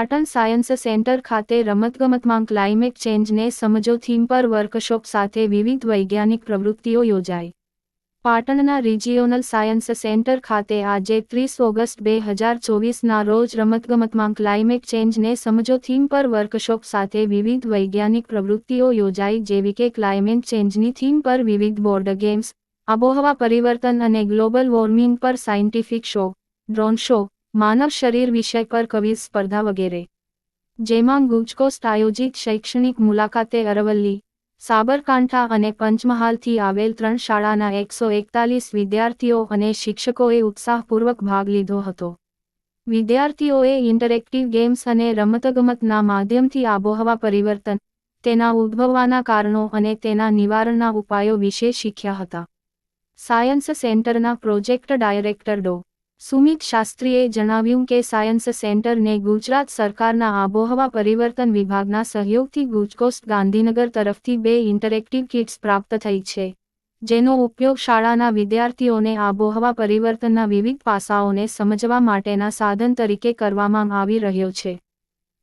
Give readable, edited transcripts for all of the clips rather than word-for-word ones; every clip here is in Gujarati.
પાટણ સાયન્સ સેન્ટર ખાતે રમતગમતમાં ક્લાઇમેટ ચેન્જને સમજો થીમ પર વર્કશોપ સાથે વિવિધ વૈજ્ઞાનિક પ્રવૃત્તિઓ યોજાઈ. પાટણના રિજિયોનલ સાયન્સ સેન્ટર ખાતે આજે 30 ઓગસ્ટ 2024ના રોજ રમતગમતમાં ક્લાઇમેટ ચેન્જને સમજો થીમ પર વર્કશોપ સાથે વિવિધ વૈજ્ઞાનિક પ્રવૃત્તિઓ યોજાઈ, જેવી કે ક્લાઇમેટ ચેન્જની થીમ પર વિવિધ બોર્ડ ગેમ્સ, આબોહવા પરિવર્તન અને ગ્લોબલ વોર્મિંગ પર સાયન્ટિફિક શો, ડ્રોન શો, માનવ શરીર વિષય પર કવિઝ સ્પર્ધા વગેરે. જેમાં ગુજકોસ્ટ આયોજિત શૈક્ષણિક મુલાકાતે અરવલ્લી, સાબરકાંઠા અને પંચમહાલથી આવેલ 3 શાળાના 141 વિદ્યાર્થીઓ અને શિક્ષકોએ ઉત્સાહપૂર્વક ભાગ લીધો હતો. વિદ્યાર્થીઓએ ઇન્ટરેક્ટિવ ગેમ્સ અને રમતગમતના માધ્યમથી આબોહવા પરિવર્તન, તેના ઉદ્ભવવાના કારણો અને તેના નિવારણના ઉપાયો વિશે શીખ્યા હતા. સાયન્સ સેન્ટરના પ્રોજેક્ટ ડાયરેક્ટર ડો. સુમિત શાસ્ત્રીએ જણાવ્યું કે સાયન્સ સેન્ટરને ગુજરાત સરકારના આબોહવા પરિવર્તન વિભાગના સહયોગથી ગુજકોસ્ટ ગાંધીનગર તરફથી 2 ઇન્ટરેક્ટિવ કિટ્સ પ્રાપ્ત થઈ છે, જેનો ઉપયોગ શાળાના વિદ્યાર્થીઓને આબોહવા પરિવર્તનના વિવિધ પાસાઓને સમજવા માટેના સાધન તરીકે કરવામાં આવી રહ્યો છે.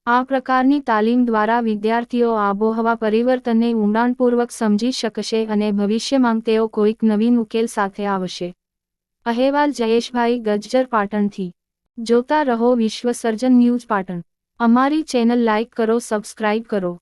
આ પ્રકારની તાલીમ દ્વારા વિદ્યાર્થીઓ આબોહવા પરિવર્તનને ઊંડાણપૂર્વક સમજી શકશે અને ભવિષ્યમાં તેઓ કોઈક નવીન ઉકેલ સાથે આવશે. અહેવાલ જયેશભાઈ ગજ્જર, પાટણથી. જોતા રહો વિશ્વ સર્જન ન્યૂઝ પાટણ. અમારી ચેનલ લાઇક કરો, સબસ્ક્રાઇબ કરો.